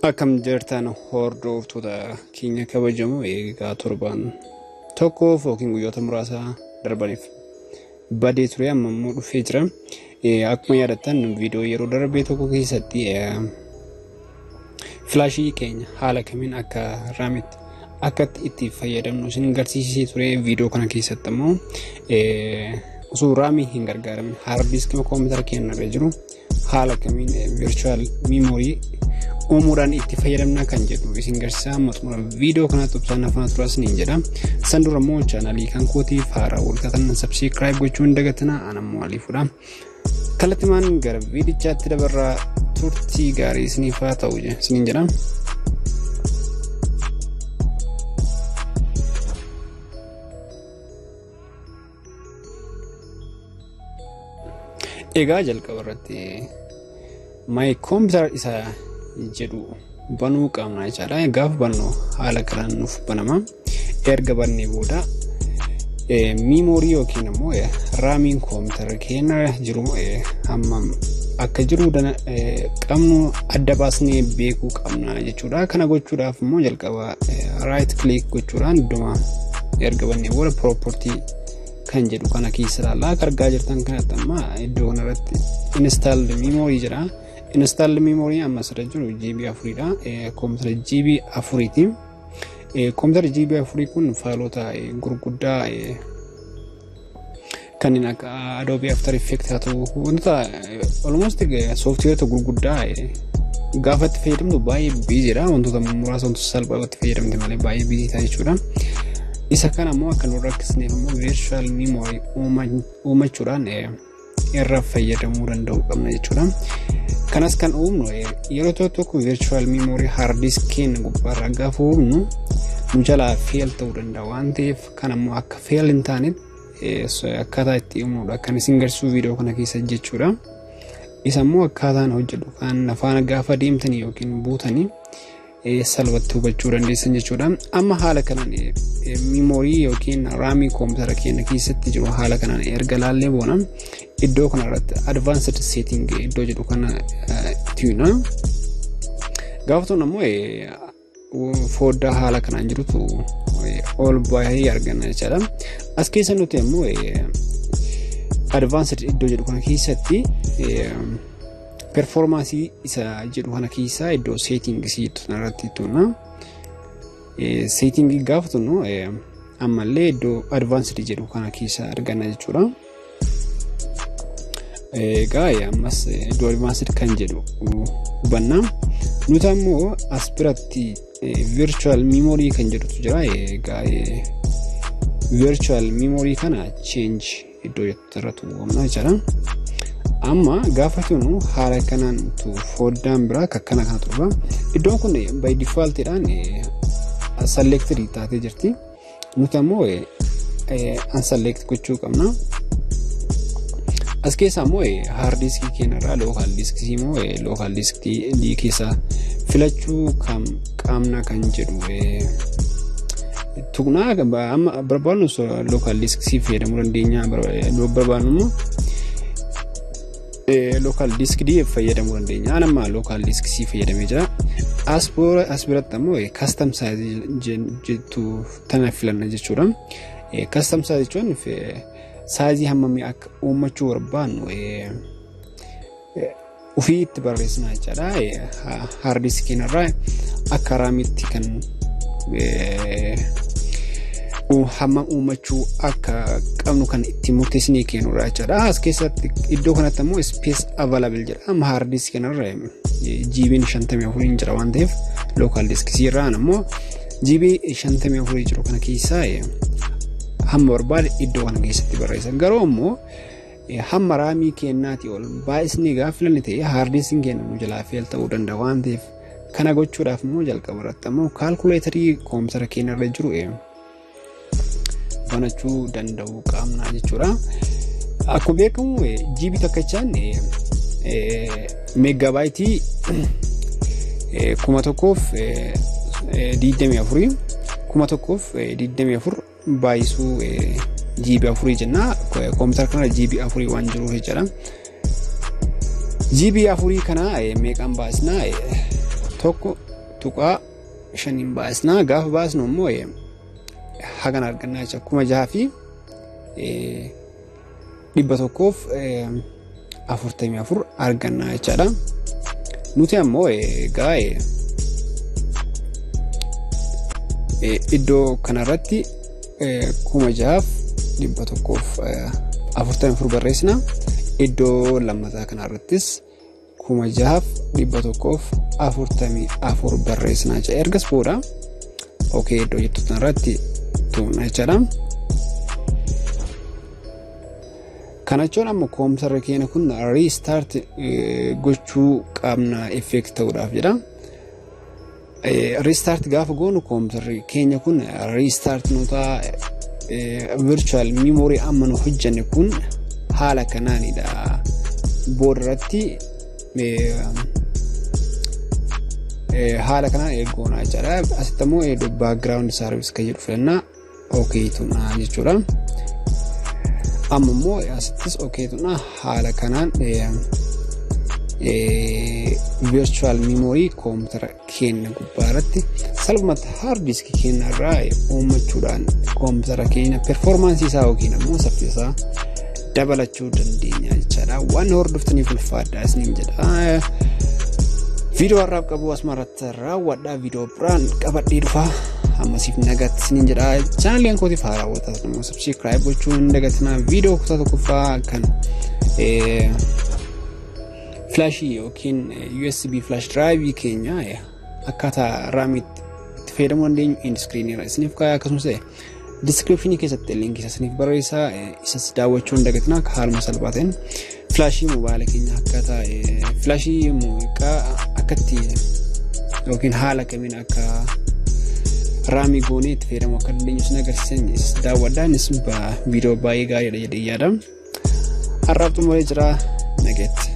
Akkam jirtan hordoftoota keenya kabajamoo eegaa torban tokkoof yookiin guyyoota muraasa darbaniif badee ture amma immoo dhufee jira. Akkuma yaadattan viidiyoo yeroo darbee tokko keessatti flaashii keenya haala kamiin akka raamitti akka itti fayyadamnu isin agarsiisee ture. Viidiyoo kana keessatti immoo osoo raamii hin gargaaramin hard disk koompiyuutera keenya irra jiru haala kamiin virtual memory umuran itti fayyadamna kan jedhu isin agarsiisa. Amma viidiyoo kana tubsaan afaan turasniin jedha. San dura immoo chaanalii kan kootiif haaraa walqatan subscribe gochuun dagatina anammoo aliifudha. Kallattimaan gara viidichaatti dabarraa turtii gaarii isiniif haa ta'u isiniin jedha. Egaa jalqaba irratti my computer isa jedhu banuu qabna jechaadha. Gaafa bannu haala kanaan nuuf banama. Erga bannee booda memory yookiin immoo raamiin koompiyuutera keenya jiru hammam akka jiru qabnu adda baasnee beekuu qabna jechuudha. Kana gochuudhaaf immoo jalqaba right click gochuudhaan idduma erga bannee booda property kan jedhu kana keessa ilaalaa argaa jirtan kanatti amma iddoo kanarratti install memory jedha. Install memory amma sirra jiru GB 4 dha. Computer GB 4 ti. Computer GB 4 kun faayilota gurguddaa kanneen akka Adobe After Effects haa ta'u wantoota almost software gurguddaa gaafa itti fayyadamnu baay'ee busy dha. Wantoota muraasa wantoota salphaatti fayyadamte malee baay'ee busy ta'a jechuudha. Isa kana immoo akka nu rakkisneef immoo virtual memory uumachuudhaan irra fayyadamuu danda'u qabna jechuudha. Kanas kan uumnu yeroo tokko virtual memory hard disk keenya gubbaarra gaafa uumnu nu jalaa fail ta'uu danda'a waan ta'eef kana immoo akka fail hin taanetti akkaataa itti uumnudha kan isin agarsiisu viidiyoo kana keessa jechuudha. Isa immoo akkaataan hojjedhu kan afaan gaafa deemtanii yookiin buutanii salphatti hubachuu dandeessan jechuudha. Amma haala kanaan memory yookiin raamii koompiyuutera keenya keessatti jiru haala kanaan erga laallee boona iddoo kanarratti advanced setting iddoo jedhu kana tiyuna gaafa ta'u immoo foddaa haala kanaan jirutu all baay'ee arganna jechaadha. As keessa nuti immoo advanced iddoo jedhu kana keessatti performance isa jedhu kana keessa iddoo setting isiitu irratti tuna setting gaafa ta'u ammallee iddoo advanced jedhu kana keessa arganna jechuudha. Egaa ammas iddoo advanced kan jedhu hubanna. Nuti ammoo as biratti virtual memory kan jedhutu jira. Egaa virtual memory kana change iddoo irratti uumna jechuudha. Amma gaafa tunu haala kanaan tu foddaan biraa akkana kana turba. Iddoon kun by default dhaan selected taatee jirti. Nuti ammoo unselect gochuu qabna. As keessa immoo hard disk keenya irraa local disk immoo local disk keessa filachuu qabna kan jedhu tuqnaa amma barbaadnu local disk fayyadamuu dandeenya. Barbaadnu local disk fayyadamuu dandeenya. Amma local disk fayyadamee jira. As biratti immoo custom size jettu tana filanna jechuudha. Custom size jechuun size hammamii akka uumachuu barbaannu ofii itti barreessina jechuudha. Hard disk irraa akka raamitti kan hamma uumachuu akka qabnu kan itti murteessinee kennudha jechuudha. As keessatti iddoo kanatti immoo space available jedha. Amma hard disk irraa GB 54 jira waan ta'eef local disk irraa immoo GB 54 jiru kana keessaa hamma barbaade iddoo kana keessatti barreessa. Garuu immoo hamma raamii keenyaatti ol baay'isni gaafa filanne ta'e hard disk keenya nu jalaa fail ta'uu danda'a waan ta'eef kana gochuudhaaf immoo jalqaba irratti immoo calculatorii koompiyuutera keenya irra jiru banachuu danda'uu qabna jechuudha. Akkuma beekamu GB takkachaan meegaabaaytii 1024 baay'isuu GB 4 jenna. Koompiyuutera kana GB 4 waan jiruuf jechuudha. GB 4 kana meeqaan baasna tokko tuqaa 5 baasnaa gaafa baasnu immoo hagan argannaa jecha 6,000 fi 144 argannaa jechaadha. Nuti ammoo egaa iddoo kanarratti 6,144 barreessina. Iddoo lammataa kanarrattis 6,144 barreessina jecha ergas booda okay iddoo jettu kanarratti tuqna jechaadha. Kana jechuun amma koompiitarri keenya kun restart gochuu qabna effect ta'uudhaaf jedha. Restart gaafa goonu koompiitarri keenya kun restart nuta virtual memory amma nu hojjanne kun haala kanaanidha. Boodarratti haala kanaan eegoona jechaadha. Asitti immoo background service kan jedhu filannaa okay tuna jechuudha. Amma immoo asittis okay tuna haala kanaan virtual memory koompiitara keenya gubbaarratti salphumatti hard disk keenya irraa uummachuudhaan koompiitara keenya performance isaa yookiin ammoo saffisaa dabalachuu dandeenya jechaadha. Waan hordoftaniif ulfaadhaa isiniin jedha. Viidiyoo har'aaf qabu asmarratti raawwadhaa. Viidiyoo biraan qabadhee dhufaa. Ammasiif nagaatti isiniin jedha. Chaanaliin kootiif haaraa hawwataa immoo subscribe gochuun hin dagatinaa. Viidiyoo kutaa tokkoffaa kan flashii yookiin USB flash drive keenya akkaataa raamiitti itti fayyadamuu dandeenyu end screen irra isiniif kaa'ee akkasumas description keessatti link isiniif barreessaa. Isas daawwachuu hin dagatinaa. Haaluma salphaa ta'een flashii mobaayila keenya akkaataa flashii muuziqaa akkatti yookiin haala kamiin akka raamii goonee itti fayyadamuu akka dandeenyu isin agarsiisan isas daawwadhaa. Innis viidiyoo baay'ee gaariidha jedhee yaada. Har'aaf xumuree jira. Nagaatti.